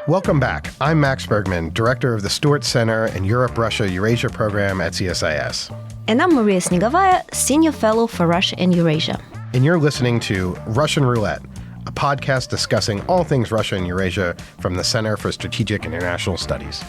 Welcome back. I'm Max Bergman, director of the Stewart Center and Europe-Russia-Eurasia program at CSIS. And I'm Maria Snegovaya, senior fellow for Russia and Eurasia. And you're listening to Russian Roulette, a podcast discussing all things Russia and Eurasia from the Center for Strategic International Studies.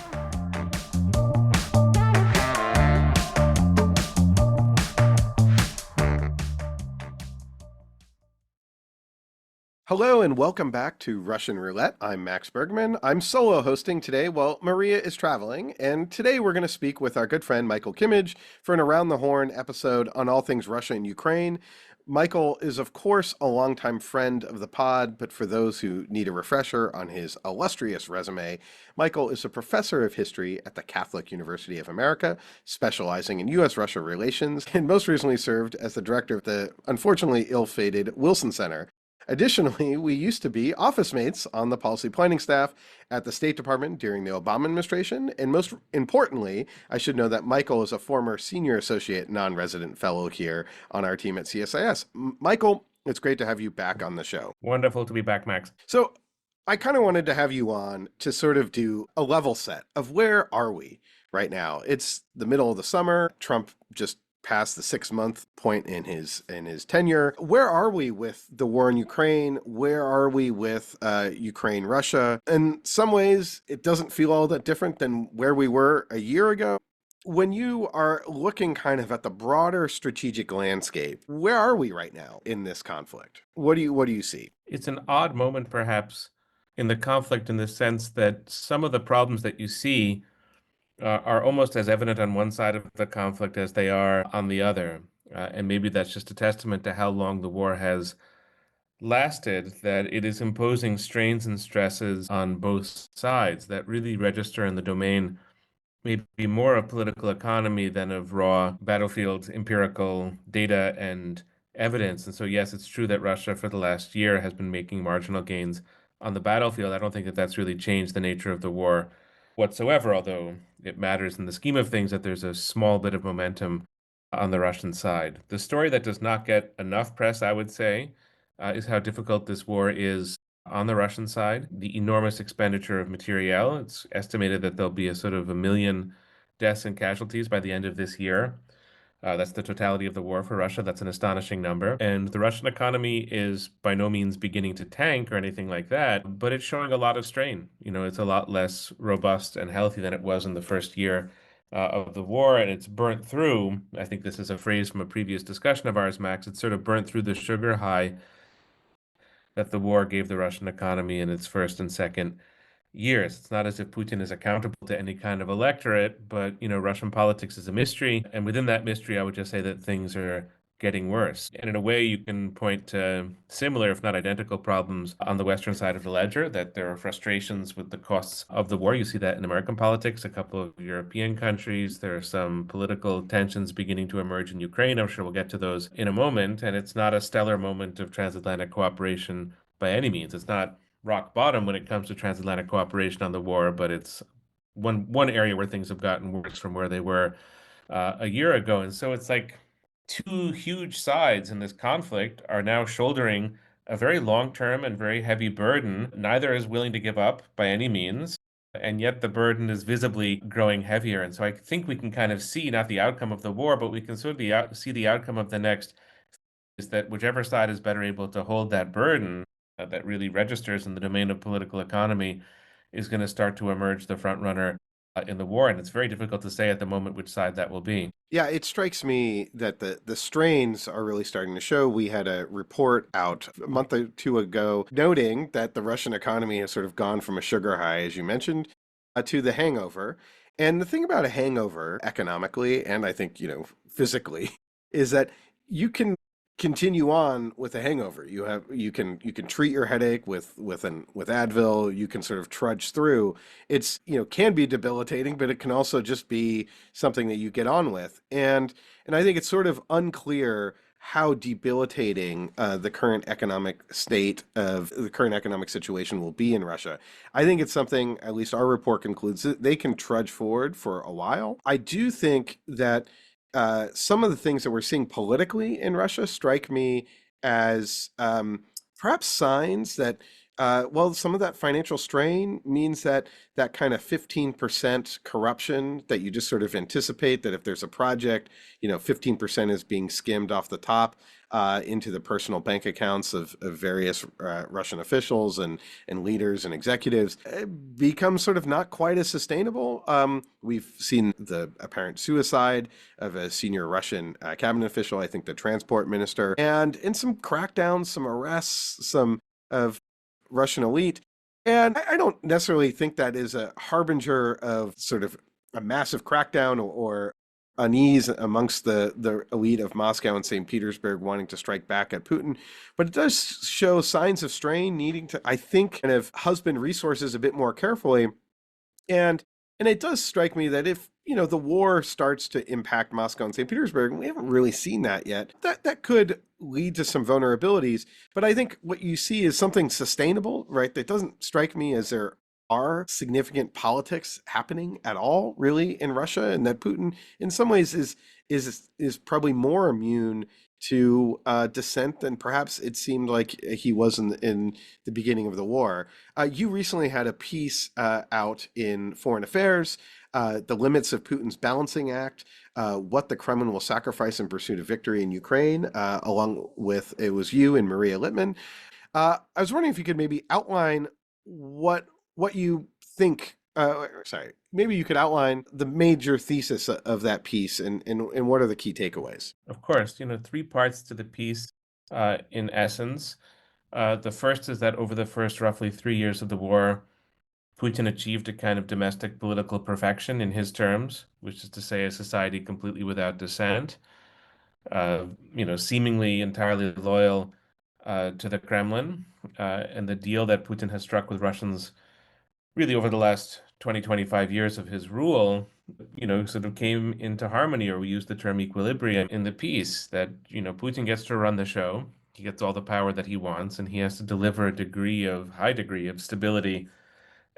Hello and welcome back to Russian Roulette. I'm Max Bergman. I'm solo hosting today while Maria is traveling, and today we're going to speak with our good friend Michael Kimmage for an Around the Horn episode on all things Russia and Ukraine. Michael is, of course, a longtime friend of the pod, but for those who need a refresher on his illustrious resume, Michael is a professor of history at the Catholic University of America, specializing in U.S.-Russia relations, and most recently served as the director of the unfortunately ill-fated Wilson Center. Additionally, we used to be office mates on the policy planning staff at the State Department during the Obama administration. And most importantly, I should know that Michael is a former senior associate non-resident fellow here on our team at CSIS. Michael, it's great to have you back on the show. Wonderful to be back, Max. So I kind of wanted to have you on to sort of do a level set of where are we right now. It's the middle of the summer. Trump just past the 6-month point in his tenure. Where are we with the war in Ukraine? Where are we with Ukraine-Russia? In some ways, it doesn't feel all that different than where we were a year ago. When you are looking kind of at the broader strategic landscape, where are we right now in this conflict? What do you see? It's an odd moment, perhaps, in the conflict in the sense that some of the problems that you see are almost as evident on one side of the conflict as they are on the other. And maybe that's just a testament to how long the war has lasted, that it is imposing strains and stresses on both sides that really register in the domain maybe more of political economy than of raw battlefield empirical data and evidence. And so, yes, it's true that Russia for the last year has been making marginal gains on the battlefield. I don't think that that's really changed the nature of the war whatsoever, although it matters in the scheme of things that there's a small bit of momentum on the Russian side. The story that does not get enough press, I would say, is how difficult this war is on the Russian side. The enormous expenditure of materiel. It's estimated that there'll be a sort of 1 million deaths and casualties by the end of this year. That's the totality of the war for Russia. That's an astonishing number. And the Russian economy is by no means beginning to tank or anything like that, but it's showing a lot of strain. You know, it's a lot less robust and healthy than it was in the first year of the war, and it's burnt through. I think this is a phrase from a previous discussion of ours, Max. It's sort of burnt through the sugar high that the war gave the Russian economy in its first and second years. It's not as if Putin is accountable to any kind of electorate, but, you know, Russian politics is a mystery. And within that mystery, I would just say that things are getting worse. And in a way, you can point to similar, if not identical, problems on the Western side of the ledger, that there are frustrations with the costs of the war. You see that in American politics, a couple of European countries. There are some political tensions beginning to emerge in Ukraine. I'm sure we'll get to those in a moment. And it's not a stellar moment of transatlantic cooperation by any means. It's not rock bottom when it comes to transatlantic cooperation on the war, but it's one area where things have gotten worse from where they were a year ago. And so it's like two huge sides in this conflict are now shouldering a very long-term and very heavy burden. Neither is willing to give up by any means, and yet the burden is visibly growing heavier. And so I think we can kind of see not the outcome of the war, but we can sort of see the outcome of the next is that whichever side is better able to hold that burden that really registers in the domain of political economy is going to start to emerge the front runner in the war. And it's very difficult to say at the moment which side that will be. Yeah, it strikes me that the strains are really starting to show. We had a report out a month or two ago noting that the Russian economy has sort of gone from a sugar high, as you mentioned, to the hangover. And the thing about a hangover economically, and I think, you know, physically, is that you can continue on with a hangover. You can treat your headache with Advil. You can sort of trudge through. It's, you know, can be debilitating, but it can also just be something that you get on with. And I think it's sort of unclear how debilitating the current economic state of the current economic situation will be in Russia. I think it's something, at least our report concludes, that they can trudge forward for a while. I do think that some of the things that we're seeing politically in Russia strike me as perhaps signs that Well, some of that financial strain means that that kind of 15% corruption that you just sort of anticipate that if there's a project, 15% is being skimmed off the top into the personal bank accounts of various Russian officials and leaders and executives, becomes sort of not quite as sustainable. We've seen the apparent suicide of a senior Russian cabinet official, I think the transport minister, and in some crackdowns, some arrests, some of Russian elite. And I don't necessarily think that is a harbinger of sort of a massive crackdown or unease amongst the elite of Moscow and St. Petersburg wanting to strike back at Putin. But it does show signs of strain, needing to, I think, kind of husband resources a bit more carefully. And and it does strike me that if, the war starts to impact Moscow and St. Petersburg, and we haven't really seen that yet, that could lead to some vulnerabilities. But I think what you see is something sustainable, right? That doesn't strike me as there are significant politics happening at all, really, in Russia, and that Putin, in some ways, is probably more immune to dissent than perhaps it seemed like he was in the beginning of the war. You recently had a piece out in Foreign Affairs, The Limits of Putin's Balancing Act, What the Kremlin Will Sacrifice in Pursuit of Victory in Ukraine, along with, it was you and Maria Littman. I was wondering if you could maybe outline what you think. Sorry, maybe you could outline the major thesis of that piece and what are the key takeaways. Of course, three parts to the piece, in essence. The first is that over the first roughly 3 years of the war, Putin achieved a kind of domestic political perfection in his terms, which is to say a society completely without dissent, seemingly entirely loyal to the Kremlin. And the deal that Putin has struck with Russians really over the last 20, 25 years of his rule, sort of came into harmony, or we use the term equilibrium in the piece, that, Putin gets to run the show. He gets all the power that he wants, and he has to deliver a high degree of stability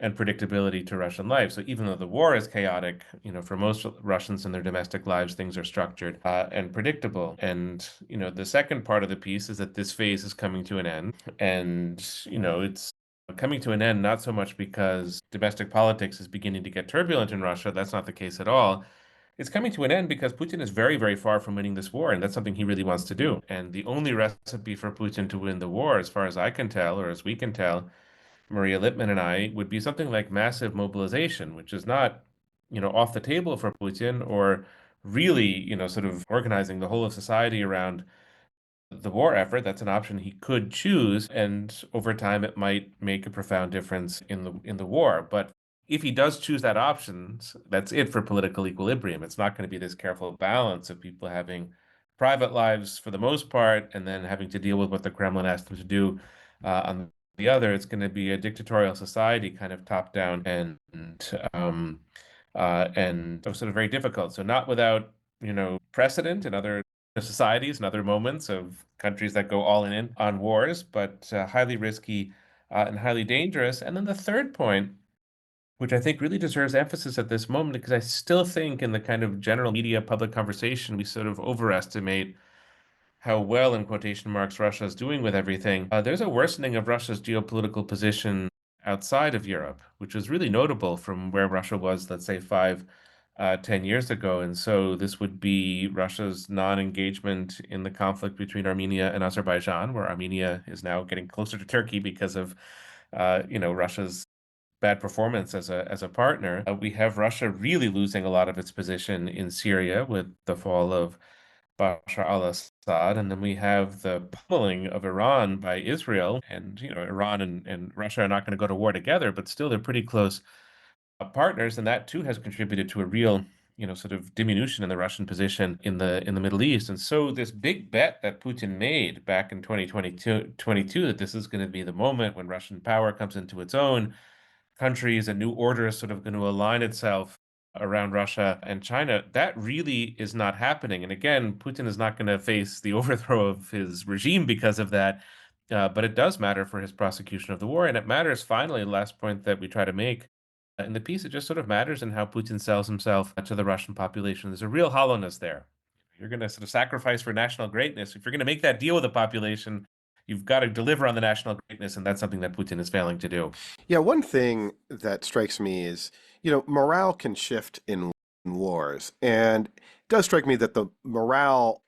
and predictability to Russian life. So even though the war is chaotic, for most Russians in their domestic lives, things are structured and predictable. And, the second part of the piece is that this phase is coming to an end. And, it's coming to an end not so much because domestic politics is beginning to get turbulent in Russia. That's not the case at all. It's coming to an end because Putin is very, very far from winning this war, and that's something he really wants to do. And the only recipe for Putin to win the war, as far as I can tell, or as we can tell, Maria Littman and I, would be something like massive mobilization, which is not, off the table for Putin, or really, sort of organizing the whole of society around the war effort. That's an option he could choose, and over time it might make a profound difference in the war. But if he does choose that option, that's it for political equilibrium. It's not going to be this careful balance of people having private lives for the most part, and then having to deal with what the Kremlin asked them to do on the other. It's going to be a dictatorial society, kind of top down, um, and sort of very difficult. So not without precedent in other societies and other moments of countries that go all in on wars, but highly risky and highly dangerous. And then the third point, which I think really deserves emphasis at this moment, because I still think in the kind of general media public conversation, we sort of overestimate how well, in quotation marks, Russia is doing with everything. There's a worsening of Russia's geopolitical position outside of Europe, which is really notable from where Russia was, let's say, 10 years ago. And so this would be Russia's non-engagement in the conflict between Armenia and Azerbaijan, where Armenia is now getting closer to Turkey because of, Russia's bad performance as a partner. We have Russia really losing a lot of its position in Syria with the fall of Bashar al-Assad, and then we have the pummeling of Iran by Israel. And Iran and Russia are not going to go to war together, but still they're pretty close partners, and that too has contributed to a real, sort of diminution in the Russian position in the Middle East. And so this big bet that Putin made back in 2022, that this is going to be the moment when Russian power comes into its own, countries, a new order is sort of going to align itself around Russia and China, that really is not happening. And again, Putin is not going to face the overthrow of his regime because of that. But it does matter for his prosecution of the war. And it matters, finally, the last point that we try to make in the piece, it just sort of matters in how Putin sells himself to the Russian population. There's a real hollowness there. You're going to sort of sacrifice for national greatness. If you're going to make that deal with the population, you've got to deliver on the national greatness, and that's something that Putin is failing to do. Yeah, one thing that strikes me is, morale can shift in wars. And it does strike me that the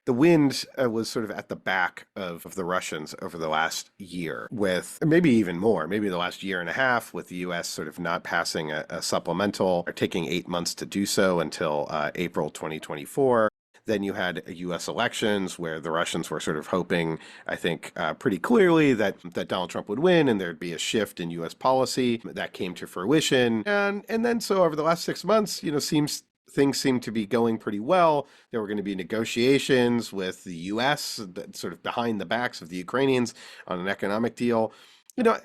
wind was sort of at the back of the Russians over the last year, with maybe even more, maybe the last year and a half, with the US sort of not passing a supplemental or taking 8 months to do so until April 2024. Then you had U.S. elections where the Russians were sort of hoping, I think, pretty clearly that Donald Trump would win and there'd be a shift in U.S. policy that came to fruition. And then so over the last 6 months, things seem to be going pretty well. There were going to be negotiations with the U.S. that sort of behind the backs of the Ukrainians on an economic deal.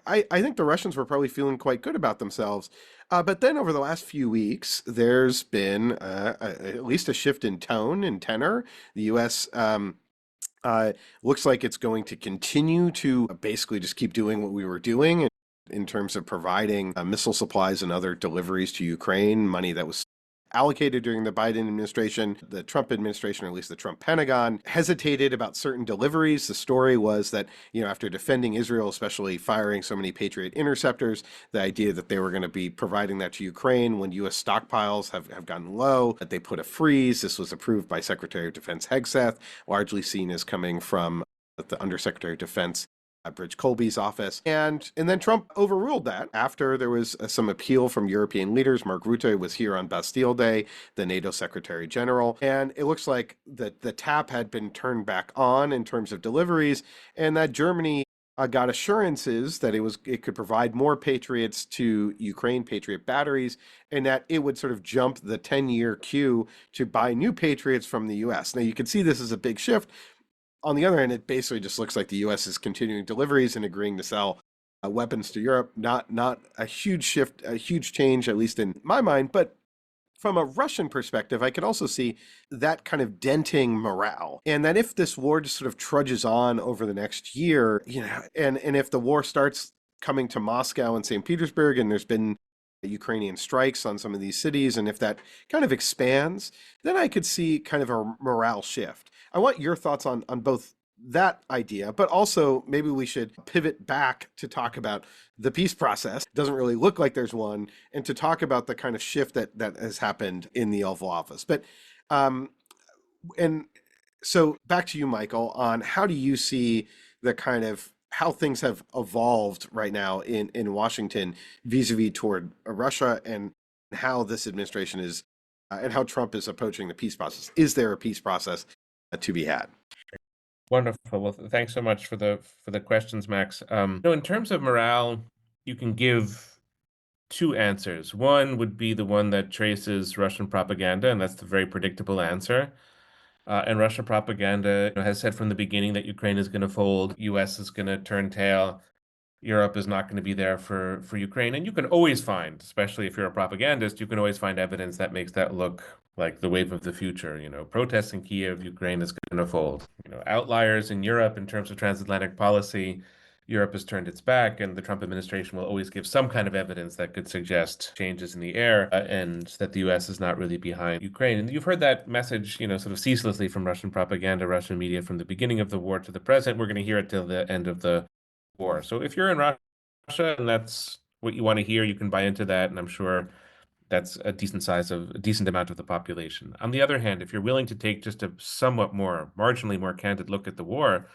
I think the Russians were probably feeling quite good about themselves. But then over the last few weeks, there's been at least a shift in tone and tenor. The U.S. Looks like it's going to continue to basically just keep doing what we were doing in terms of providing missile supplies and other deliveries to Ukraine, money that was allocated during the Biden administration. The Trump administration, or at least the Trump Pentagon, hesitated about certain deliveries. The story was that, after defending Israel, especially firing so many Patriot interceptors, the idea that they were going to be providing that to Ukraine when U.S. stockpiles have gotten low, that they put a freeze. This was approved by Secretary of Defense Hegseth, largely seen as coming from the Undersecretary of Defense Bridge Colby's office. And then Trump overruled that after there was some appeal from European leaders. Mark Rutte was here on Bastille Day, the NATO Secretary General, and it looks like the tap had been turned back on in terms of deliveries, and that Germany got assurances that it could provide more Patriots to Ukraine, Patriot batteries, and that it would sort of jump the 10-year queue to buy new Patriots from the U.S. Now, you can see this as a big shift. On the other hand, it basically just looks like the U.S. is continuing deliveries and agreeing to sell weapons to Europe. Not a huge shift, a huge change, at least in my mind. But from a Russian perspective, I could also see that kind of denting morale. And that if this war just sort of trudges on over the next year, and if the war starts coming to Moscow and St. Petersburg, and there's been Ukrainian strikes on some of these cities, and if that kind of expands, then I could see kind of a morale shift. I want your thoughts on both that idea, but also maybe we should pivot back to talk about the peace process. It doesn't really look like there's one, and to talk about the kind of shift that has happened in the Oval Office. But and so back to you, Michael, on how do you see the kind of how things have evolved right now in Washington vis-a-vis toward Russia, and how this administration is and how Trump is approaching the peace process. Is there a peace process to be had? Wonderful. Well, thanks so much for the questions, Max. In terms of morale, you can give two answers. One would be the one that traces Russian propaganda, and that's the very predictable answer. And Russian propaganda has said from the beginning that Ukraine is going to fold, U.S. is going to turn tail, Europe is not going to be there for Ukraine. And you can always find, especially if you're a propagandist, you can always find evidence that makes that look like the wave of the future. Protests in Kiev, Ukraine is going to fold. Outliers in Europe in terms of transatlantic policy, Europe has turned its back, and the Trump administration will always give some kind of evidence that could suggest changes in the air, and that the U.S. is not really behind Ukraine. And you've heard that message, sort of ceaselessly from Russian propaganda, Russian media from the beginning of the war to the present. We're going to hear it till the end of the war. So if you're in Russia and that's what you want to hear, you can buy into that, and I'm sure that's a decent amount of the population. On the other hand, if you're willing to take just a somewhat more, marginally more candid look at the war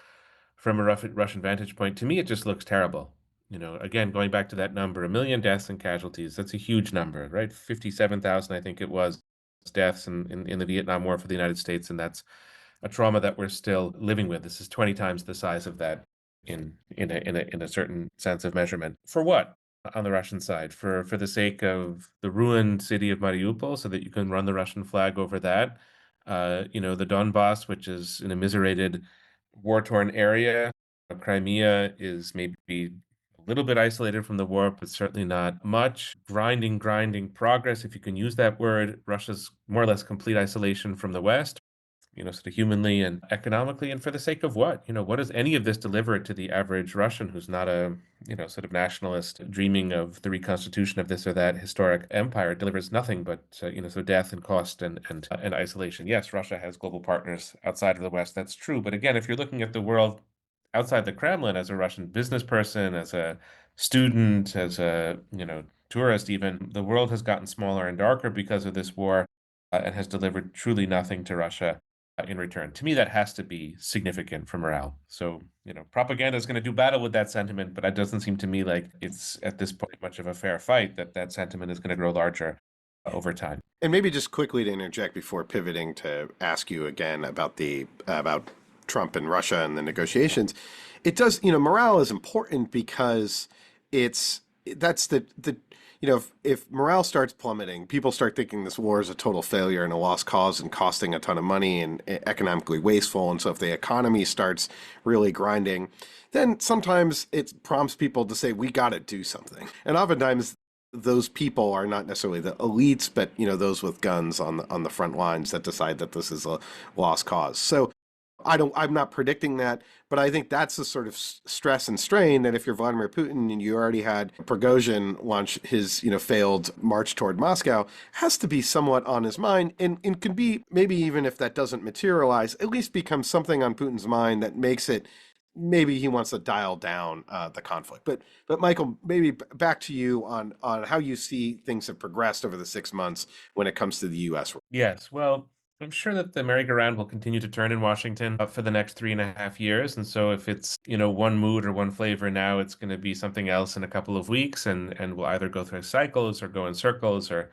from a Russian vantage point, to me, it just looks terrible. Again, going back to that number, 1 million deaths and casualties, that's a huge number, right? 57,000, I think it was, deaths in the Vietnam War for the United States, and that's a trauma that we're still living with. This is 20 times the size of that in a certain sense of measurement. For what? On the Russian side, for the sake of the ruined city of Mariupol, so that you can run the Russian flag over that. The Donbass, which is an immiserated, war-torn area. Crimea is maybe a little bit isolated from the war, but certainly not much. Grinding progress, if you can use that word. Russia's more or less complete isolation from the West, sort of humanly and economically, and for the sake of what? What does any of this deliver to the average Russian who's not a, sort of nationalist dreaming of the reconstitution of this or that historic empire? It delivers nothing but, so death and cost and isolation. Yes, Russia has global partners outside of the West. That's true. But again, if you're looking at the world outside the Kremlin, as a Russian business person, as a student, as a, tourist even, the world has gotten smaller and darker because of this war, and has delivered truly nothing to Russia in return. To me, that has to be significant for morale. So, propaganda is going to do battle with that sentiment, but it doesn't seem to me like it's at this point much of a fair fight that that sentiment is going to grow larger over time. And maybe just quickly to interject before pivoting to ask you again about the about Trump and Russia and the negotiations, it does, morale is important because it's that's the if morale starts plummeting, people start thinking this war is a total failure and a lost cause and costing a ton of money and economically wasteful. And so if the economy starts really grinding, then sometimes it prompts people to say, we got to do something. And oftentimes those people are not necessarily the elites, but those with guns on the front lines that decide that this is a lost cause. So I'm not predicting that, but I think that's the sort of stress and strain that if you're Vladimir Putin and you already had Prigozhin launch his, failed march toward Moscow, has to be somewhat on his mind and can be, maybe even if that doesn't materialize, at least become something on Putin's mind that makes it, maybe he wants to dial down the conflict. But Michael, maybe back to you on how you see things have progressed over the 6 months when it comes to the U.S. Yes, well, I'm sure that the merry-go-round will continue to turn in Washington for the next 3.5 years. And so if it's, one mood or one flavor now, it's going to be something else in a couple of weeks, and we'll either go through cycles or go in circles or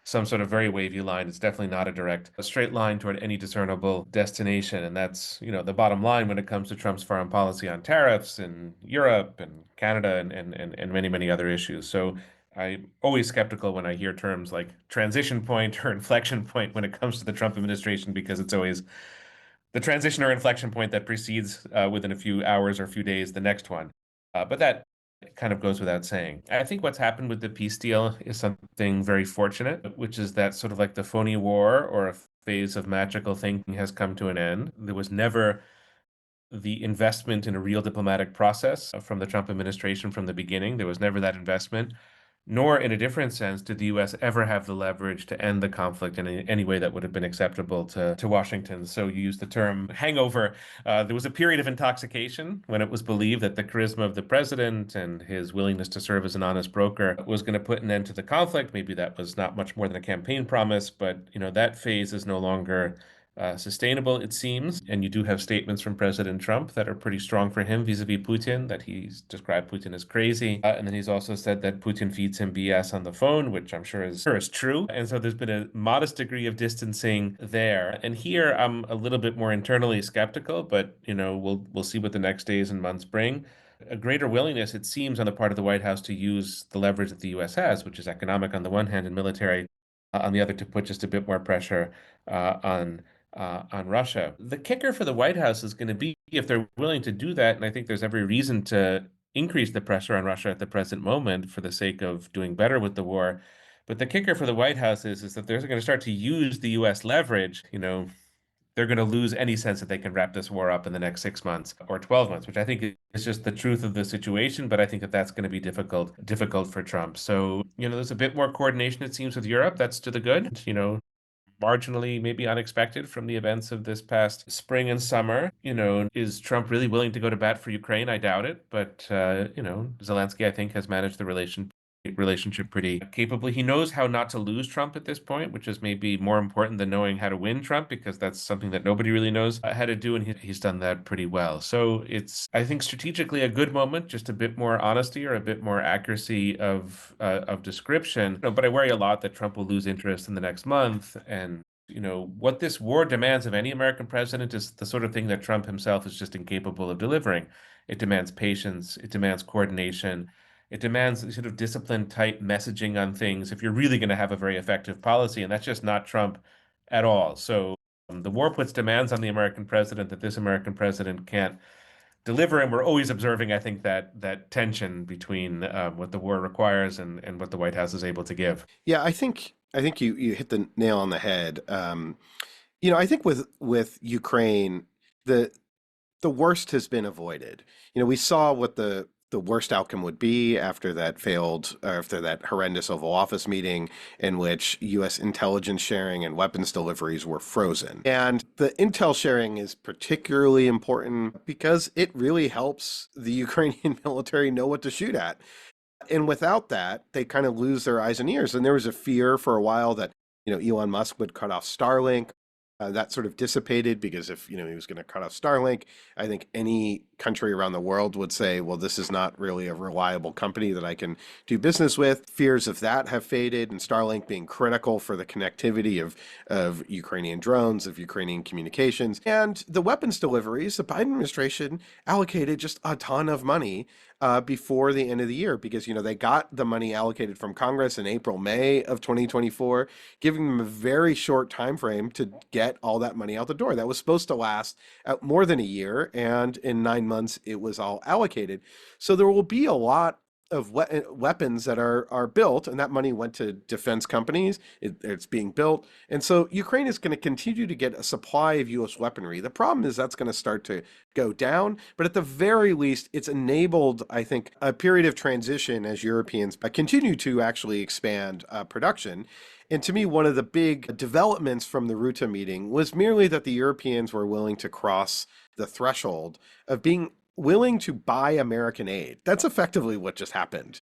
some sort of very wavy line. It's definitely not a straight line toward any discernible destination. And that's, the bottom line when it comes to Trump's foreign policy on tariffs in Europe and Canada and many, many other issues. So I'm always skeptical when I hear terms like transition point or inflection point when it comes to the Trump administration, because it's always the transition or inflection point that precedes, within a few hours or a few days, the next one. But that kind of goes without saying. I think what's happened with the peace deal is something very fortunate, which is that sort of like the phony war or a phase of magical thinking has come to an end. There was never the investment in a real diplomatic process from the Trump administration from the beginning. There was never that investment, nor in a different sense did the US ever have the leverage to end the conflict in any way that would have been acceptable to Washington. So you use the term hangover. There was a period of intoxication when it was believed that the charisma of the president and his willingness to serve as an honest broker was going to put an end to the conflict. Maybe that was not much more than a campaign promise, but that phase is no longer sustainable, it seems. And you do have statements from President Trump that are pretty strong for him vis-a-vis Putin, that he's described Putin as crazy. And then he's also said that Putin feeds him BS on the phone, which I'm sure is true. And so there's been a modest degree of distancing there. And here I'm a little bit more internally skeptical, but we'll see what the next days and months bring. A greater willingness, it seems, on the part of the White House to use the leverage that the U.S. has, which is economic on the one hand and military on the other, to put just a bit more pressure on Russia. The kicker for the White House is going to be if they're willing to do that, and I think there's every reason to increase the pressure on Russia at the present moment for the sake of doing better with the war. But the kicker for the White House is that they're going to start to use the U.S. leverage. They're going to lose any sense that they can wrap this war up in the next 6 months or 12 months, which I think is just the truth of the situation. But I think that that's going to be difficult for Trump. So, there's a bit more coordination, it seems, with Europe. That's to the good. Marginally maybe unexpected from the events of this past spring and summer. Is Trump really willing to go to bat for Ukraine? I doubt it. But, Zelensky, I think, has managed the relationship pretty capably. He knows how not to lose Trump at this point, which is maybe more important than knowing how to win Trump, because that's something that nobody really knows how to do, and he's done that pretty well. So it's, I think, strategically a good moment, just a bit more honesty or a bit more accuracy of description. But I worry a lot that Trump will lose interest in the next month. And what this war demands of any American president is the sort of thing that Trump himself is just incapable of delivering. It demands patience. It demands coordination. It demands sort of disciplined type messaging on things if you're really going to have a very effective policy. And that's just not Trump at all. So the war puts demands on the American president that this American president can't deliver. And we're always observing, I think, that tension between what the war requires and what the White House is able to give. Yeah, I think you hit the nail on the head. I think with Ukraine, the worst has been avoided. We saw what the the worst outcome would be after that failed, or after that horrendous Oval Office meeting in which U.S. intelligence sharing and weapons deliveries were frozen. And the intel sharing is particularly important because it really helps the Ukrainian military know what to shoot at. And without that, they kind of lose their eyes and ears. And there was a fear for a while that, Elon Musk would cut off Starlink. That sort of dissipated because if, he was going to cut off Starlink, I think any country around the world would say, well, this is not really a reliable company that I can do business with. Fears of that have faded, and Starlink being critical for the connectivity of Ukrainian drones, of Ukrainian communications. And the weapons deliveries, the Biden administration allocated just a ton of money before the end of the year because, they got the money allocated from Congress in April, May of 2024, giving them a very short time frame to get all that money out the door. That was supposed to last more than a year, and in 9 months it was all allocated. So there will be a lot of weapons that are built, and that money went to defense companies. It's being built, and so Ukraine is going to continue to get a supply of U.S. weaponry. The problem is that's going to start to go down, but at the very least, it's enabled, I think, a period of transition as Europeans continue to actually expand production. And to me, one of the big developments from the Ruta meeting was merely that the Europeans were willing to cross the threshold of being willing to buy American aid. That's effectively what just happened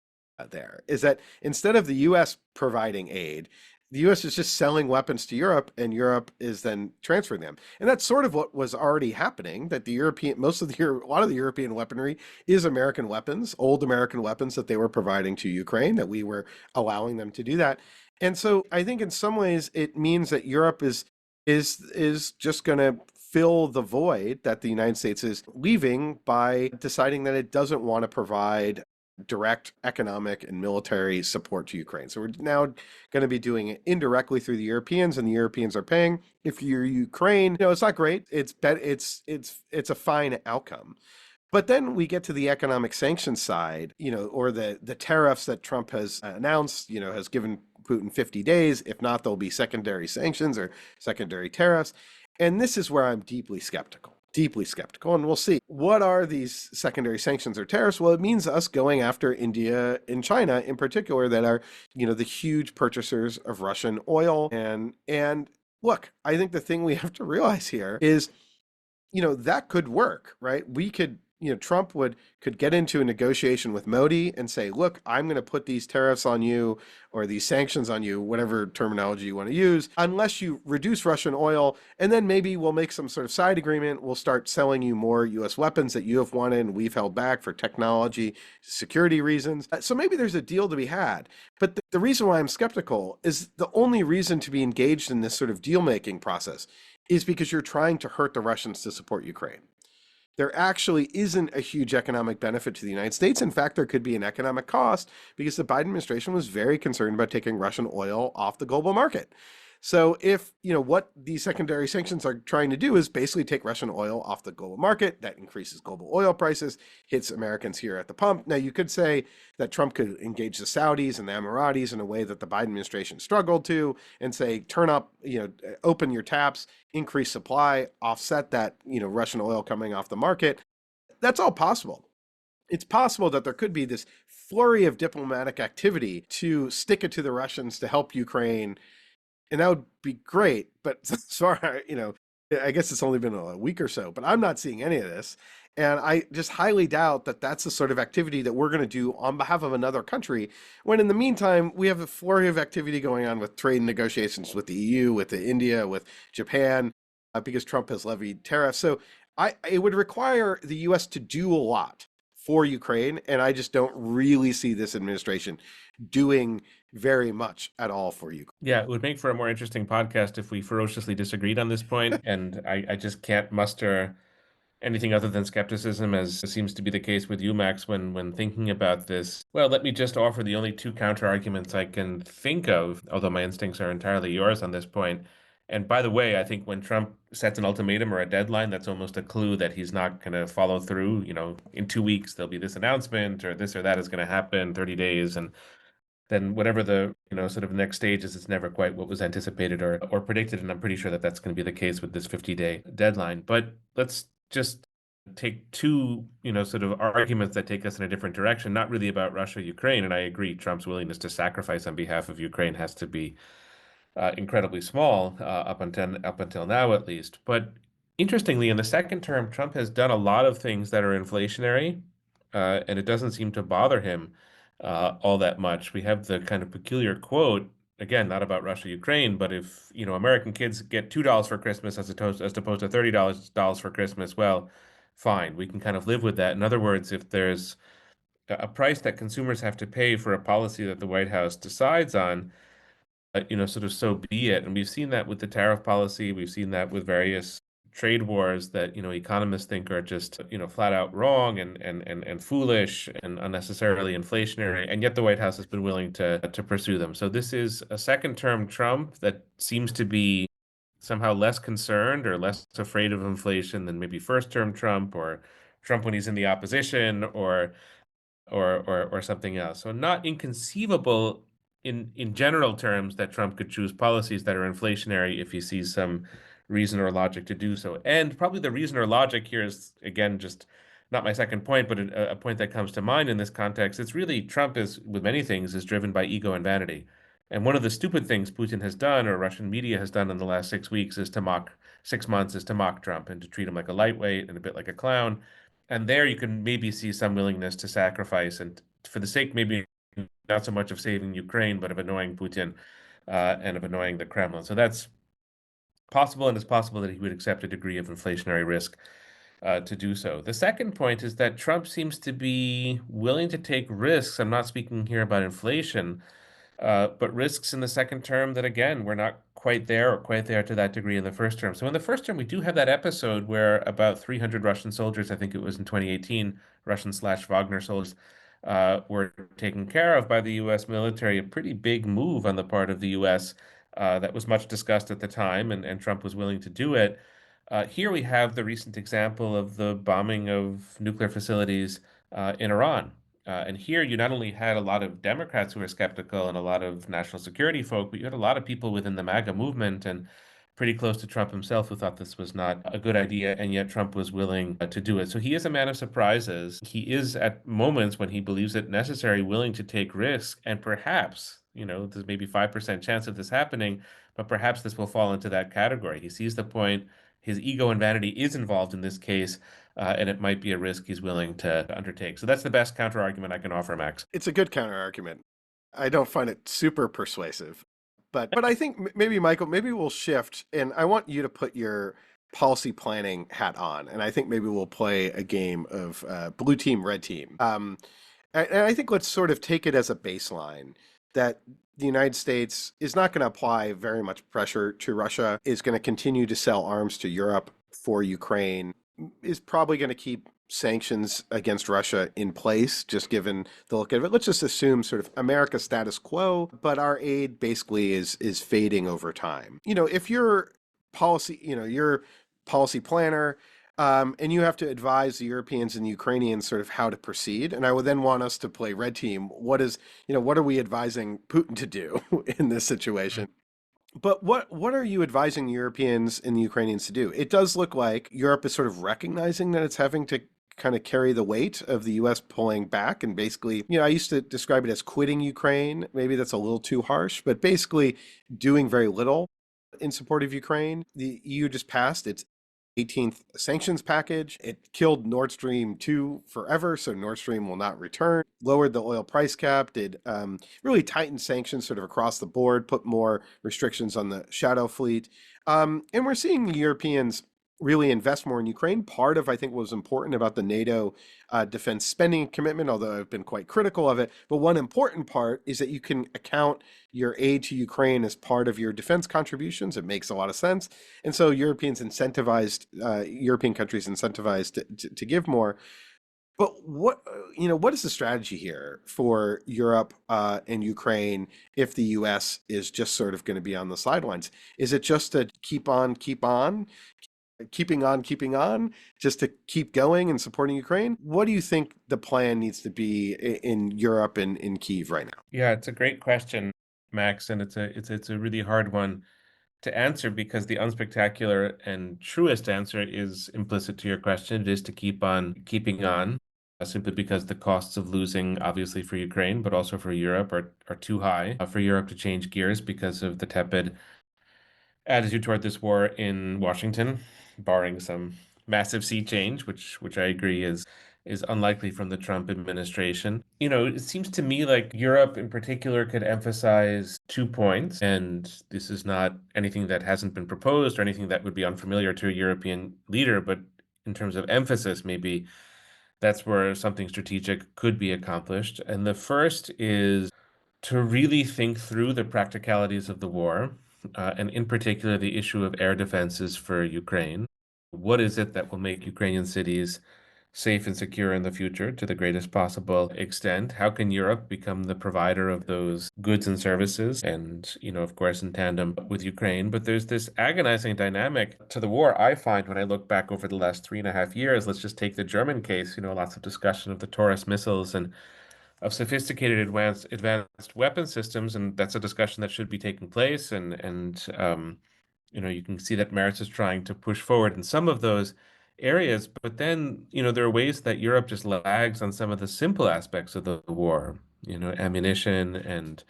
there, is that instead of the US providing aid, the US is just selling weapons to Europe, and Europe is then transferring them. And that's sort of what was already happening, that a lot of the European weaponry is American weapons, old American weapons that they were providing to Ukraine, that we were allowing them to do that. And so I think in some ways it means that Europe is just going to fill the void that the United States is leaving by deciding that it doesn't want to provide direct economic and military support to Ukraine. So we're now going to be doing it indirectly through the Europeans, and the Europeans are paying. If you're Ukraine, it's not great. It's a fine outcome. But then we get to the economic sanctions side, or the tariffs that Trump has announced, has given Putin 50 days. If not, there'll be secondary sanctions or secondary tariffs. And this is where I'm deeply skeptical. And we'll see. What are these secondary sanctions or tariffs? Well, it means us going after India and China in particular, that are, the huge purchasers of Russian oil. And look, I think the thing we have to realize here is, that could work, right? We could, Trump could get into a negotiation with Modi and say, look, I'm going to put these tariffs on you, or these sanctions on you, whatever terminology you want to use, unless you reduce Russian oil. And then maybe we'll make some sort of side agreement. We'll start selling you more US weapons that you have wanted and we've held back for technology, security reasons. So maybe there's a deal to be had. But the reason why I'm skeptical is the only reason to be engaged in this sort of deal-making process is because you're trying to hurt the Russians to support Ukraine. There actually isn't a huge economic benefit to the United States. In fact, there could be an economic cost because the Biden administration was very concerned about taking Russian oil off the global market. So if, what these secondary sanctions are trying to do is basically take Russian oil off the global market, that increases global oil prices, hits Americans here at the pump. Now, you could say that Trump could engage the Saudis and the Emiratis in a way that the Biden administration struggled to, and say, turn up, open your taps, increase supply, offset that, Russian oil coming off the market. That's all possible. It's possible that there could be this flurry of diplomatic activity to stick it to the Russians to help Ukraine. And that would be great, but sorry, I guess it's only been a week or so, but I'm not seeing any of this. And I just highly doubt that that's the sort of activity that we're going to do on behalf of another country, when in the meantime, we have a flurry of activity going on with trade negotiations with the EU, with India, with Japan, because Trump has levied tariffs. So it would require the US to do a lot for Ukraine, and I just don't really see this administration doing very much at all for Ukraine. Yeah, it would make for a more interesting podcast if we ferociously disagreed on this point, and I just can't muster anything other than skepticism, as seems to be the case with you, Max, when thinking about this. Well, let me just offer the only two counter arguments I can think of, although my instincts are entirely yours on this point. And by the way, I think when Trump sets an ultimatum or a deadline, that's almost a clue that he's not going to follow through. In 2 weeks, there'll be this announcement, or this or that is going to happen, 30 days. And then whatever the sort of next stage is, it's never quite what was anticipated or predicted. And I'm pretty sure that that's going to be the case with this 50-day deadline. But let's just take two, sort of arguments that take us in a different direction, not really about Russia, Ukraine. And I agree, Trump's willingness to sacrifice on behalf of Ukraine has to be incredibly small, up until now at least. But interestingly, in the second term, Trump has done a lot of things that are inflationary, and it doesn't seem to bother him all that much. We have the kind of peculiar quote, again, not about Russia, Ukraine, but if American kids get $2 for Christmas as opposed to $30 for Christmas, well, fine, we can kind of live with that. In other words, if there's a price that consumers have to pay for a policy that the White House decides on, sort of so be it. And we've seen that with the tariff policy. We've seen that with various trade wars that, economists think are just, flat out wrong and foolish and unnecessarily inflationary. And yet the White House has been willing to pursue them. So this is a second term Trump that seems to be somehow less concerned or less afraid of inflation than maybe first term Trump or Trump when he's in the opposition or something else. So not inconceivable in general terms that Trump could choose policies that are inflationary if he sees some reason or logic to do so. And probably the reason or logic here is, again, just not my second point, but a point that comes to mind in this context. It's really Trump is, with many things, is driven by ego and vanity. And one of the stupid things Putin has done or Russian media has done in the last 6 weeks is to mock 6 months is to mock Trump and to treat him like a lightweight and a bit like a clown. And there you can maybe see some willingness to sacrifice and for the sake maybe not so much of saving Ukraine, but of annoying Putin and of annoying the Kremlin. So that's possible, and it's possible that he would accept a degree of inflationary risk to do so. The second point is that Trump seems to be willing to take risks. I'm not speaking here about inflation, but risks in the second term that, again, we're not quite there or quite there to that degree in the first term. So in the first term, we do have that episode where about 300 Russian soldiers, I think it was in 2018, Russian/Wagner soldiers, were taken care of by the U.S. military, a pretty big move on the part of the U.S. That was much discussed at the time, and Trump was willing to do it. Here we have the recent example of the bombing of nuclear facilities in Iran. And here you not only had a lot of Democrats who were skeptical and a lot of national security folk, but you had a lot of people within the MAGA movement and pretty close to Trump himself who thought this was not a good idea, and yet Trump was willing to do it. So he is a man of surprises. He is, at moments when he believes it necessary, willing to take risks, and perhaps, there's maybe 5% chance of this happening, but perhaps this will fall into that category. He sees the point. His ego and vanity is involved in this case, and it might be a risk he's willing to undertake. So that's the best counter argument I can offer, Max. It's a good counter argument. I don't find it super persuasive, but I think maybe Michael, maybe we'll shift, and I want you to put your policy planning hat on, and I think maybe we'll play a game of blue team, red team. And I think let's sort of take it as a baseline that the United States is not going to apply very much pressure to Russia, is going to continue to sell arms to Europe for Ukraine, is probably going to keep sanctions against Russia in place, just given the look of it. Let's just assume sort of America status quo, but our aid basically is fading over time. If you're you're policy planner, and you have to advise the Europeans and the Ukrainians sort of how to proceed. And I would then want us to play red team. What are we advising Putin to do in this situation? But what are you advising the Europeans and the Ukrainians to do? It does look like Europe is sort of recognizing that it's having to kind of carry the weight of the U.S. pulling back and basically, I used to describe it as quitting Ukraine. Maybe that's a little too harsh, but basically doing very little in support of Ukraine. The EU just passed its 18th sanctions package. It killed Nord Stream 2 forever, so Nord Stream will not return. Lowered the oil price cap, did really tighten sanctions sort of across the board, put more restrictions on the shadow fleet. And we're seeing the Europeans really invest more in Ukraine. Part of, I think, what was important about the NATO defense spending commitment, although I've been quite critical of it. But one important part is that you can account your aid to Ukraine as part of your defense contributions. It makes a lot of sense. And so European countries incentivized to give more. But what is the strategy here for Europe and Ukraine if the U.S. is just sort of going to be on the sidelines? Is it just to keeping on, just to keep going and supporting Ukraine? What do you think the plan needs to be in Europe and in Kyiv right now? Yeah, it's a great question, Max, and it's a really hard one. to answer because the unspectacular and truest answer is implicit to your question. It is to keep on keeping on, simply because the costs of losing, obviously for Ukraine, but also for Europe, are too high for Europe to change gears because of the tepid attitude toward this war in Washington, barring some massive sea change, which I agree is unlikely from the Trump administration. It seems to me like Europe in particular could emphasize 2 points, and this is not anything that hasn't been proposed or anything that would be unfamiliar to a European leader, but in terms of emphasis, maybe that's where something strategic could be accomplished. And the first is to really think through the practicalities of the war, and in particular, the issue of air defenses for Ukraine. What is it that will make Ukrainian cities safe and secure in the future to the greatest possible extent? How can Europe become the provider of those goods and services? And, of course, in tandem with Ukraine. But there's this agonizing dynamic to the war, I find, when I look back over the last 3.5 years. Let's just take the German case, lots of discussion of the Taurus missiles and of sophisticated advanced weapon systems, and that's a discussion that should be taking place. And you can see that Merz is trying to push forward in some of those areas, but then there are ways that Europe just lags on some of the simple aspects of the war, ammunition and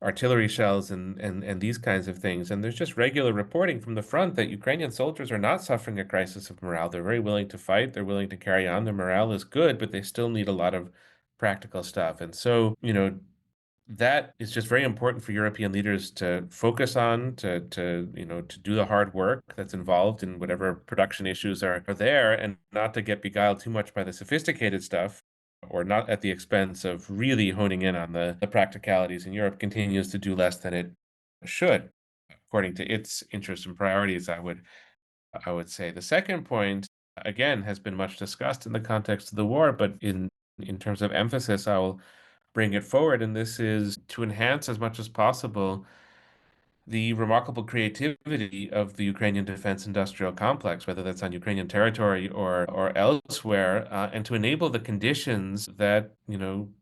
artillery shells and these kinds of things. And there's just regular reporting from the front that Ukrainian soldiers are not suffering a crisis of morale. They're very willing to fight. They're willing to carry on. Their morale is good, but they still need a lot of practical stuff. And so, that is just very important for European leaders to focus on, to do the hard work that's involved in whatever production issues are there, and not to get beguiled too much by the sophisticated stuff, or not at the expense of really honing in on the practicalities. And Europe continues to do less than it should, according to its interests and priorities, I would say. The second point, again, has been much discussed in the context of the war, but in terms of emphasis, I will bring it forward, and this is to enhance as much as possible the remarkable creativity of the Ukrainian defense industrial complex, whether that's on Ukrainian territory or elsewhere, and to enable the conditions that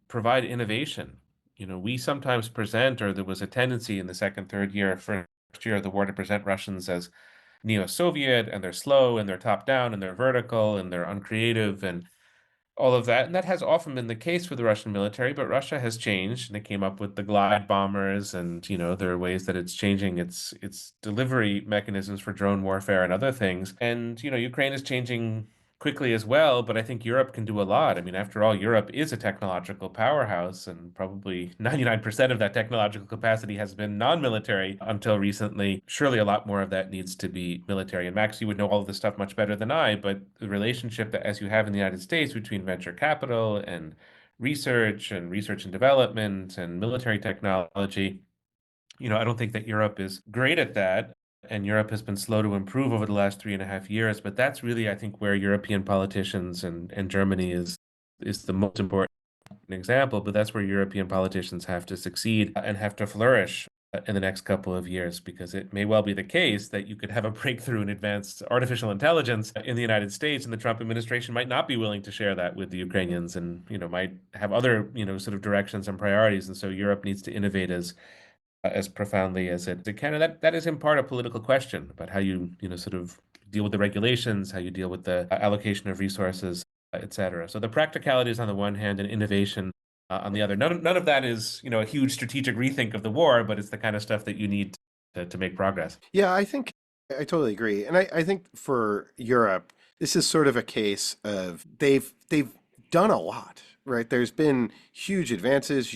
provide innovation. We sometimes present, or there was a tendency in the second, third year, first year of the war, to present Russians as neo-Soviet, and they're slow, and they're top-down, and they're vertical, and they're uncreative, and all of that. And that has often been the case for the Russian military, but Russia has changed, and it came up with the glide bombers, and there are ways that it's changing its delivery mechanisms for drone warfare and other things. And Ukraine is changing quickly as well, but I think Europe can do a lot. I mean, after all, Europe is a technological powerhouse, and probably 99% of that technological capacity has been non-military until recently. Surely a lot more of that needs to be military. And Max, you would know all of this stuff much better than I, but the relationship that, as you have in the United States, between venture capital and research and development and military technology, I don't think that Europe is great at that. And Europe has been slow to improve over the last 3.5 years. But that's really, I think, where European politicians and Germany is the most important example. But that's where European politicians have to succeed and have to flourish in the next couple of years, because it may well be the case that you could have a breakthrough in advanced artificial intelligence in the United States, and the Trump administration might not be willing to share that with the Ukrainians, and might have other sort of directions and priorities. And so Europe needs to innovate as profoundly as it can. And that is in part a political question about how you sort of deal with the regulations, how you deal with the allocation of resources, et cetera. So the practicalities on the one hand and innovation on the other. None of that is a huge strategic rethink of the war, but it's the kind of stuff that you need to make progress. Yeah, I think I totally agree. And I think for Europe, this is sort of a case of they've done a lot, right? There's been huge advances.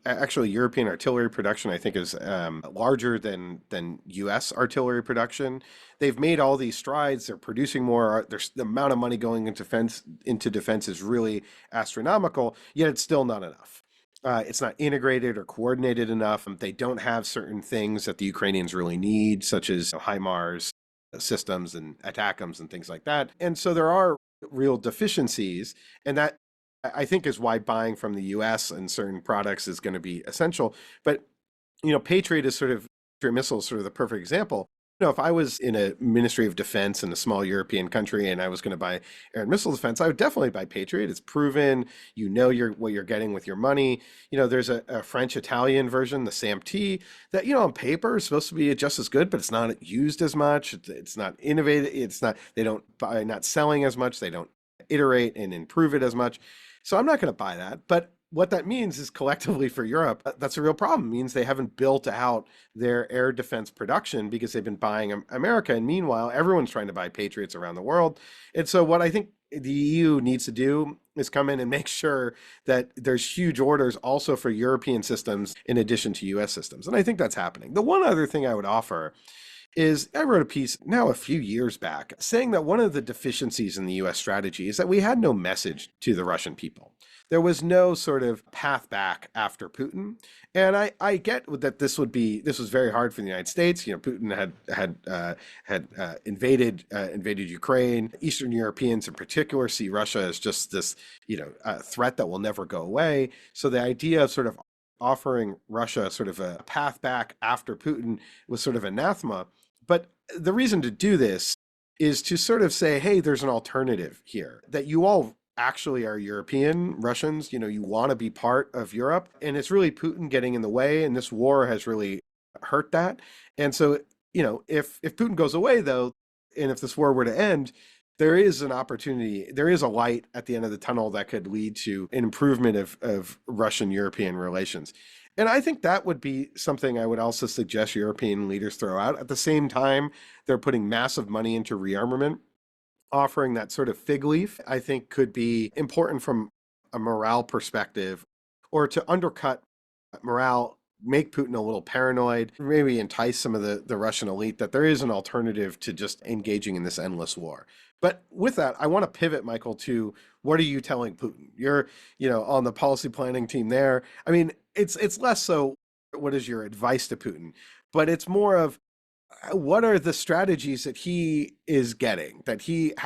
Actually European artillery production, I think, is larger than U.S. artillery production. They've made all these strides. They're producing more. There's the amount of money going into defense is really astronomical. Yet it's still not enough. It's not integrated or coordinated enough. They don't have certain things that the Ukrainians really need, such as HIMARS systems and ATACMS and things like that. And so there are real deficiencies, and that I think is why buying from the U.S. and certain products is going to be essential. But Patriot is Patriot missile is sort of the perfect example. If I was in a Ministry of Defense in a small European country and I was going to buy air and missile defense, I would definitely buy Patriot. It's proven. You know what you're getting with your money. There's a French-Italian version, the SAMT, that, on paper is supposed to be just as good, but it's not used as much. It's not innovative. It's not, they don't buy, not selling as much. They don't iterate and improve it as much. So I'm not going to buy that. But what that means is collectively for Europe, that's a real problem. It means they haven't built out their air defense production because they've been buying America. And meanwhile, everyone's trying to buy Patriots around the world. And so what I think the EU needs to do is come in and make sure that there's huge orders also for European systems in addition to US systems. And I think that's happening. The one other thing I would offer is I wrote a piece now a few years back saying that one of the deficiencies in the US strategy is that we had no message to the Russian people. There was no sort of path back after Putin. And I get that this was very hard for the United States. Putin had invaded Ukraine. Eastern Europeans in particular see Russia as just this, threat that will never go away. So the idea of sort of offering Russia sort of a path back after Putin was sort of anathema. But the reason to do this is to sort of say, hey, there's an alternative here, that you all actually are European Russians. You want to be part of Europe. And it's really Putin getting in the way. And this war has really hurt that. And so, if Putin goes away, though, and if this war were to end, there is an opportunity, there is a light at the end of the tunnel that could lead to an improvement of Russian-European relations. And I think that would be something I would also suggest European leaders throw out. At the same time, they're putting massive money into rearmament. Offering that sort of fig leaf, I think, could be important from a morale perspective, or to undercut morale, make Putin a little paranoid, maybe entice some of the Russian elite that there is an alternative to just engaging in this endless war. But with that, I want to pivot, Michael, to what are you telling Putin? You're, on the policy planning team there. I mean, it's less so what is your advice to Putin, but it's more of what are the strategies that he is getting,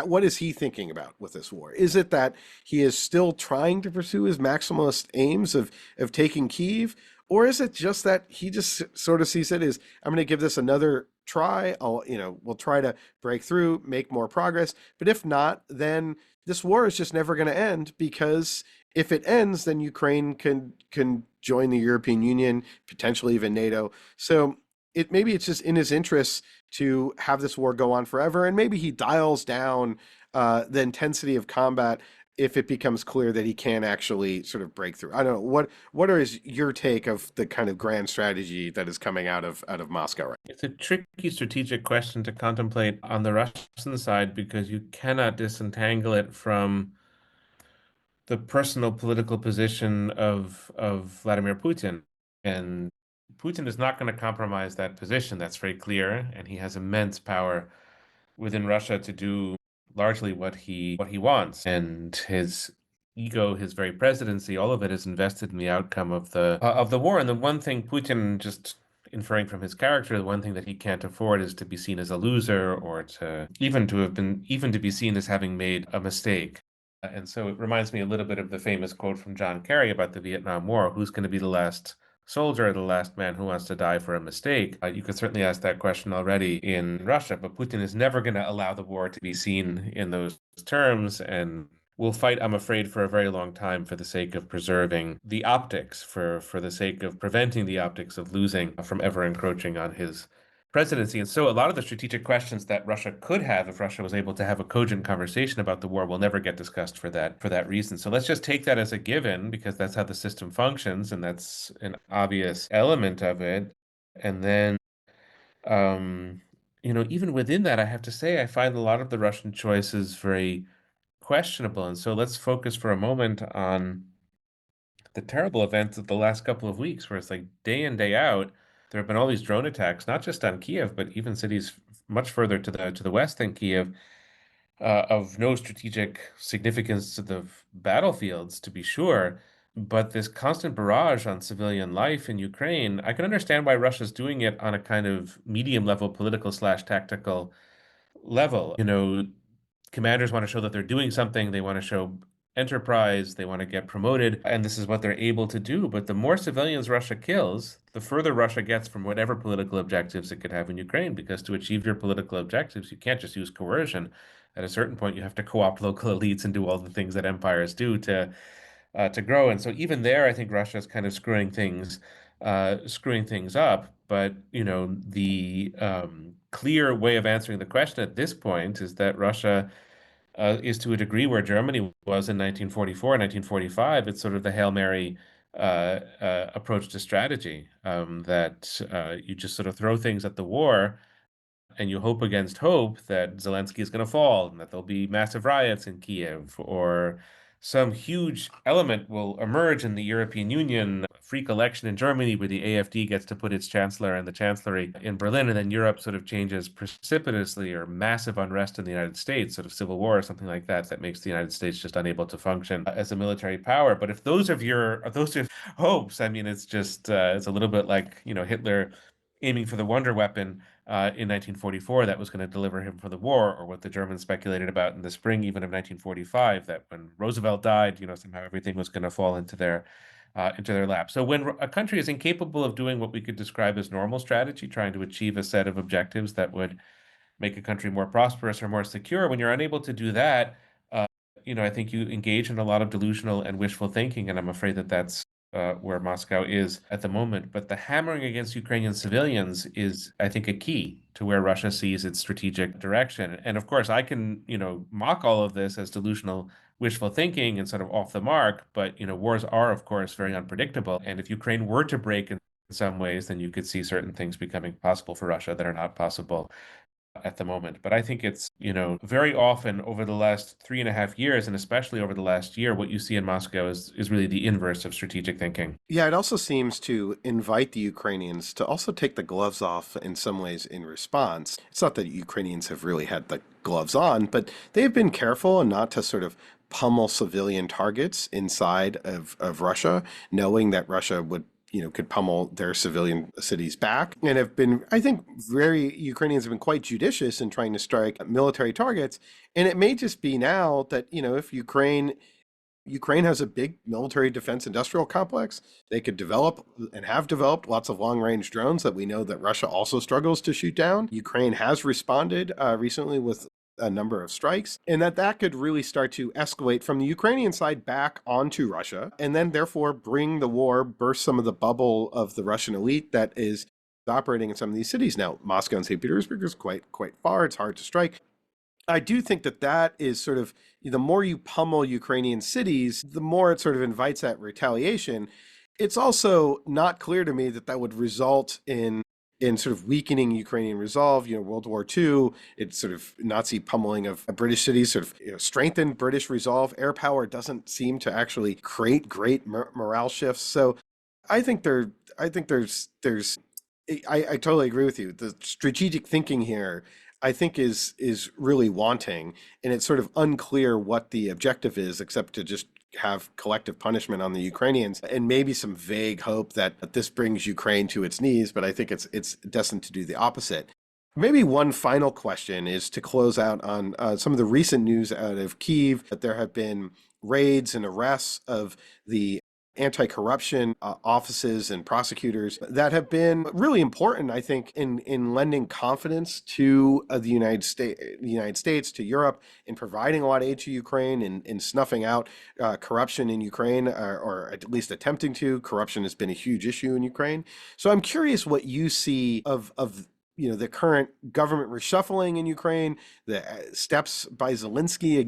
what is he thinking about with this war? Is it that he is still trying to pursue his maximalist aims of taking Kyiv? Or is it just that he just sort of sees it as, I'm going to give this another try. We'll try to break through, make more progress. But if not, then this war is just never going to end, because if it ends, then Ukraine can join the European Union, potentially even NATO. So maybe it's just in his interests to have this war go on forever, and maybe he dials down the intensity of combat if it becomes clear that he can't actually sort of break through. I don't know. What is your take of the kind of grand strategy that is coming out of Moscow right It's a tricky strategic question to contemplate on the Russian side, because you cannot disentangle it from the personal political position of Vladimir Putin. And Putin is not going to compromise that position. That's very clear. And he has immense power within Russia to do largely what he wants. And his ego, his very presidency, all of it is invested in the outcome of the war. And the one thing Putin, just inferring from his character, the one thing that he can't afford is to be seen as a loser, or to be seen as having made a mistake. And so it reminds me a little bit of the famous quote from John Kerry about the Vietnam War: who's going to be the last soldier, the last man who wants to die for a mistake? You could certainly ask that question already in Russia, but Putin is never going to allow the war to be seen in those terms, and will fight, I'm afraid, for a very long time for the sake of preserving the optics, for the sake of preventing the optics of losing from ever encroaching on his presidency. And so a lot of the strategic questions that Russia could have, if Russia was able to have a cogent conversation about the war, will never get discussed for that reason. So let's just take that as a given, because that's how the system functions, and that's an obvious element of it. And then, even within that, I have to say, I find a lot of the Russian choices very questionable. And so let's focus for a moment on the terrible events of the last couple of weeks, where it's like day in, day out, there have been all these drone attacks, not just on Kiev, but even cities much further to the west than Kiev, of no strategic significance to the battlefields, to be sure. But this constant barrage on civilian life in Ukraine, I can understand why Russia's doing it on a kind of medium level political / tactical level. Commanders want to show that they're doing something. They want to show enterprise, they want to get promoted, and this is what they're able to do. But the more civilians Russia kills, the further Russia gets from whatever political objectives it could have in Ukraine, because to achieve your political objectives, you can't just use coercion. At a certain point, you have to co-opt local elites and do all the things that empires do to grow. And so even there, I think Russia is kind of screwing things up. But the clear way of answering the question at this point is that Russia is to a degree where Germany was in 1944, 1945. It's sort of the Hail Mary approach to strategy, that you just sort of throw things at the war and you hope against hope that Zelensky is going to fall and that there'll be massive riots in Kiev, or some huge element will emerge in the European Union, a freak election in Germany where the AfD gets to put its chancellor and the chancellery in Berlin, and then Europe sort of changes precipitously, or massive unrest in the United States, sort of civil war or something like that, that makes the United States just unable to function as a military power. But if those are your hopes, I mean, it's just it's a little bit like Hitler aiming for the wonder weapon in 1944 that was going to deliver him from the war, or what the Germans speculated about in the spring even of 1945, that when Roosevelt died, somehow everything was going to fall into their lap. So when a country is incapable of doing what we could describe as normal strategy, trying to achieve a set of objectives that would make a country more prosperous or more secure, when you're unable to do that, uh, I think you engage in a lot of delusional and wishful thinking, and I'm afraid that that's where Moscow is at the moment. But the hammering against Ukrainian civilians is, I think, a key to where Russia sees its strategic direction. And of course, I can, mock all of this as delusional, wishful thinking and sort of off the mark. But, wars are, of course, very unpredictable. And if Ukraine were to break in some ways, then you could see certain things becoming possible for Russia that are not possible at the moment. But I think it's, very often over the last 3.5 years, and especially over the last year, what you see in Moscow is really the inverse of strategic thinking. Yeah, it also seems to invite the Ukrainians to also take the gloves off in some ways in response. It's not that Ukrainians have really had the gloves on, but they have been careful and not to sort of pummel civilian targets inside of Russia, knowing that Russia would could pummel their civilian cities back, and have been, I think, Ukrainians have been quite judicious in trying to strike military targets. And it may just be now that, if Ukraine has a big military defense industrial complex. They could develop and have developed lots of long range drones that we know that Russia also struggles to shoot down. Ukraine has responded recently with a number of strikes, and that could really start to escalate from the Ukrainian side back onto Russia, and then therefore bring the war, burst some of the bubble of the Russian elite that is operating in some of these cities. Now, Moscow and St. Petersburg is quite far. It's hard to strike. I do think that is sort of, the more you pummel Ukrainian cities, the more it sort of invites that retaliation. It's also not clear to me that would result in sort of weakening Ukrainian resolve. World War II, it's sort of Nazi pummeling of British cities sort of strengthened British resolve. Air power doesn't seem to actually create great morale shifts. So I think there's I totally agree with you. The strategic thinking here, I think, is really wanting, and it's sort of unclear what the objective is, except to just have collective punishment on the Ukrainians, and maybe some vague hope that this brings Ukraine to its knees. But I think it's destined to do the opposite. Maybe one final question is to close out on some of the recent news out of Kyiv, that there have been raids and arrests of the anti-corruption offices and prosecutors that have been really important, I think, in lending confidence to the United States, to Europe, in providing a lot of aid to Ukraine, and in snuffing out corruption in Ukraine, or at least attempting to. Corruption has been a huge issue in Ukraine. So I'm curious what you see of the current government reshuffling in Ukraine, the steps by Zelensky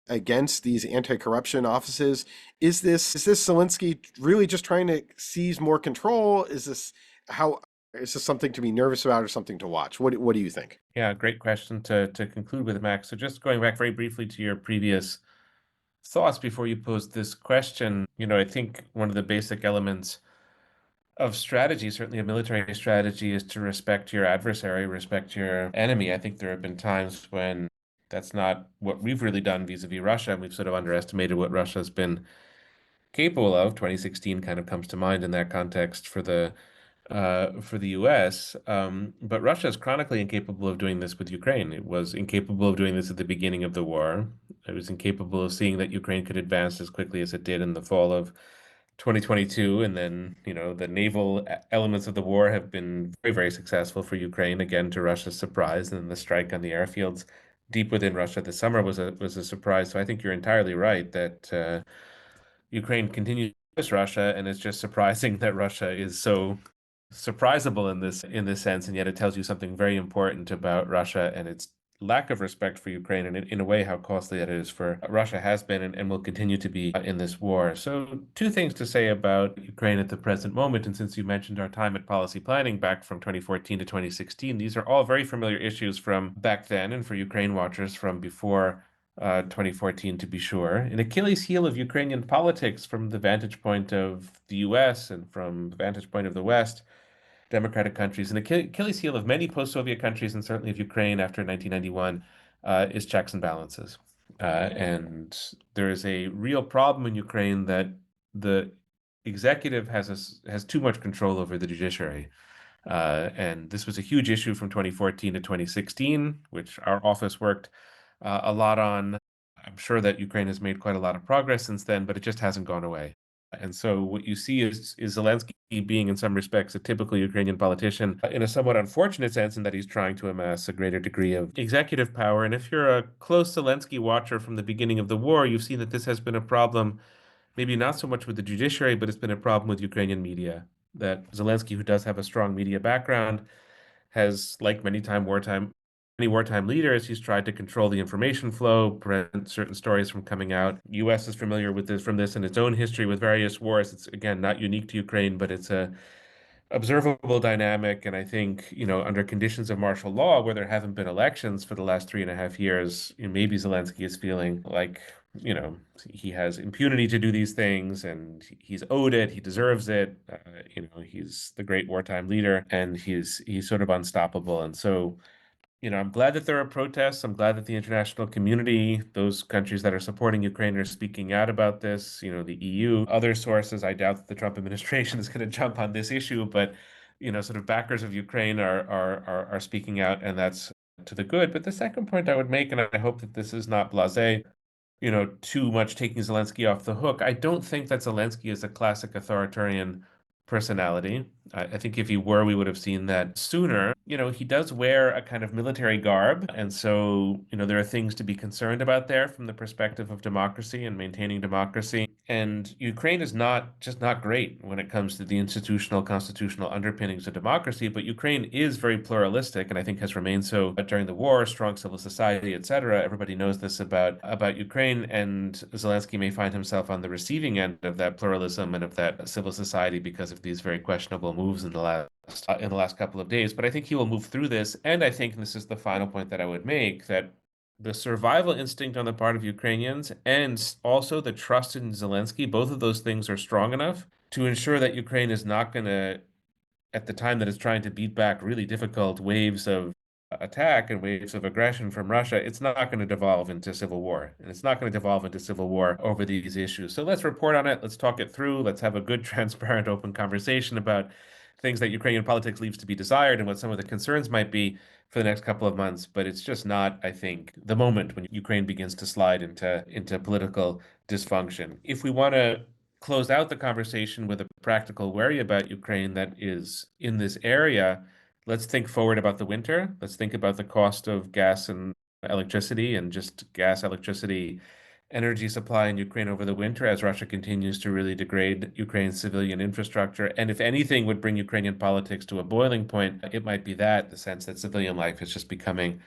against these anti-corruption offices. Is this Zelensky really just trying to seize more control? Is this something to be nervous about, or something to watch? What do you think? Yeah, great question to conclude with, Max. So just going back very briefly to your previous thoughts before you posed this question, I think one of the basic elements of strategy, certainly a military strategy, is to respect your adversary, respect your enemy. I think there have been times when that's not what we've really done vis-a-vis Russia, and we've sort of underestimated what Russia's been capable of. 2016 kind of comes to mind in that context for the for the US. But Russia is chronically incapable of doing this with Ukraine. It was incapable of doing this at the beginning of the war. It was incapable of seeing that Ukraine could advance as quickly as it did in the fall of 2022. And then, the naval elements of the war have been very, very successful for Ukraine, again, to Russia's surprise. And the strike on the airfields deep within Russia this summer was a surprise. So I think you're entirely right that Ukraine continues to push Russia, and it's just surprising that Russia is so surprisable in this sense, and yet it tells you something very important about Russia and its lack of respect for Ukraine, and in a way how costly it is for Russia has been and will continue to be in this war. So two things to say about Ukraine at the present moment, and since you mentioned our time at policy planning back from 2014 to 2016, these are all very familiar issues from back then, and for Ukraine watchers from before 2014 to be sure. An Achilles heel of Ukrainian politics from the vantage point of the US and from the vantage point of the West, democratic countries, and the Achilles heel of many post-Soviet countries, and certainly of Ukraine after 1991, is checks and balances. And there is a real problem in Ukraine that the executive has too much control over the judiciary. And this was a huge issue from 2014 to 2016, which our office worked a lot on. I'm sure that Ukraine has made quite a lot of progress since then, but it just hasn't gone away. And so what you see is Zelensky being, in some respects, a typical Ukrainian politician in a somewhat unfortunate sense in that he's trying to amass a greater degree of executive power. And if you're a close Zelensky watcher from the beginning of the war, you've seen that this has been a problem, maybe not so much with the judiciary, but it's been a problem with Ukrainian media. That Zelensky, who does have a strong media background, has, like many wartime leaders, he's tried to control the information flow, prevent certain stories from coming out. U.S. is familiar with this from this in its own history with various wars. It's again not unique to Ukraine, but it's a observable dynamic. And I think, under conditions of martial law, where there haven't been elections for the last 3.5 years, maybe Zelensky is feeling like, he has impunity to do these things and he's owed it. He deserves it. He's the great wartime leader and he's sort of unstoppable. And so, I'm glad that there are protests. I'm glad that the international community, those countries that are supporting Ukraine, are speaking out about this. The EU, other sources. I doubt that the Trump administration is going to jump on this issue, but sort of backers of Ukraine are speaking out, and that's to the good. But the second point I would make, and I hope that this is not blasé, too much taking Zelensky off the hook. I don't think that Zelensky is a classic authoritarian personality. I think if he were, we would have seen that sooner. He does wear a kind of military garb. And so, there are things to be concerned about there from the perspective of democracy and maintaining democracy. And Ukraine is not great when it comes to the institutional, constitutional underpinnings of democracy, but Ukraine is very pluralistic and I think has remained so during the war, strong civil society, etc. Everybody knows this about Ukraine, and Zelensky may find himself on the receiving end of that pluralism and of that civil society because of these very questionable moves in the last couple of days. But I think he will move through this, and I think, and this is the final point that I would make, that the survival instinct on the part of Ukrainians and also the trust in Zelensky, both of those things are strong enough to ensure that Ukraine is not going to, at the time that it's trying to beat back really difficult waves of attack and waves of aggression from Russia, it's not going to devolve into civil war. And it's not going to devolve into civil war over these issues. So let's report on it. Let's talk it through. Let's have a good, transparent, open conversation about things that Ukrainian politics leaves to be desired and what some of the concerns might be for the next couple of months. But it's just not, I think, the moment when Ukraine begins to slide into political dysfunction. If we want to close out the conversation with a practical worry about Ukraine that is in this area, let's think forward about the winter. Let's think about the cost of gas and electricity and just gas, electricity, energy supply in Ukraine over the winter as Russia continues to really degrade Ukraine's civilian infrastructure. And if anything would bring Ukrainian politics to a boiling point, it might be that, the sense that civilian life is just becoming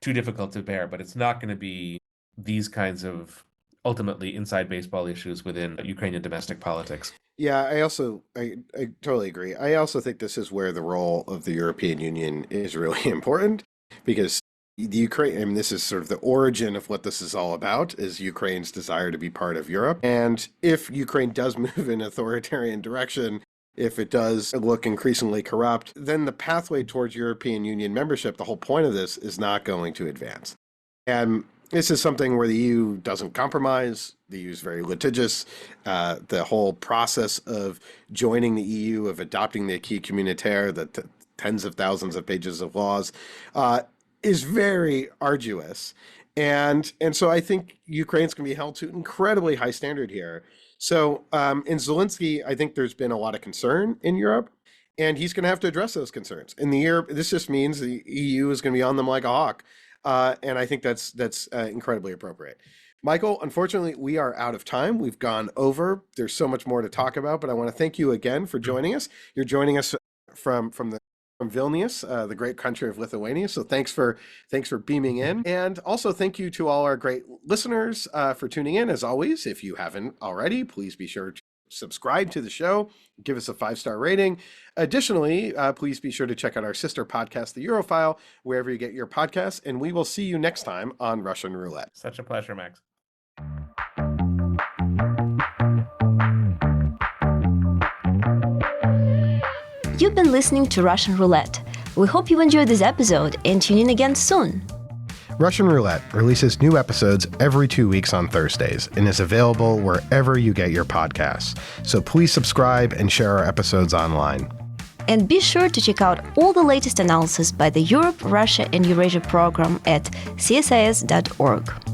too difficult to bear. But it's not going to be these kinds of ultimately inside baseball issues within Ukrainian domestic politics. Yeah, I totally agree. I also think this is where the role of the European Union is really important because the Ukraine, I mean, this is sort of the origin of what this is all about, is Ukraine's desire to be part of Europe. And if Ukraine does move in authoritarian direction, if it does look increasingly corrupt, then the pathway towards European Union membership, the whole point of this, is not going to advance. And This is something where the EU doesn't compromise. The EU is very litigious. The whole process of joining the EU, of adopting the acquis communautaire, the tens of thousands of pages of laws, is very arduous. And so I think Ukraine's going to be held to an incredibly high standard here. So in Zelensky, I think there's been a lot of concern in Europe, and he's going to have to address those concerns. In the year, this just means the EU is going to be on them like a hawk. And I think that's incredibly appropriate. Michael, unfortunately, we are out of time. We've gone over. There's so much more to talk about, but I want to thank you again for joining us. You're joining us from Vilnius, the great country of Lithuania. So thanks for beaming in, and also thank you to all our great listeners for tuning in. As always, if you haven't already, please be sure to subscribe to the show, give us a 5-star rating. Additionally, please be sure to check out our sister podcast, The Europhile, wherever you get your podcasts, and we will see you next time on Russian Roulette. Such a pleasure, Max. You've been listening to Russian Roulette. We hope you enjoyed this episode and tune in again soon. Russian Roulette releases new episodes every 2 weeks on Thursdays and is available wherever you get your podcasts. So please subscribe and share our episodes online. And be sure to check out all the latest analysis by the Europe, Russia, and Eurasia program at csis.org.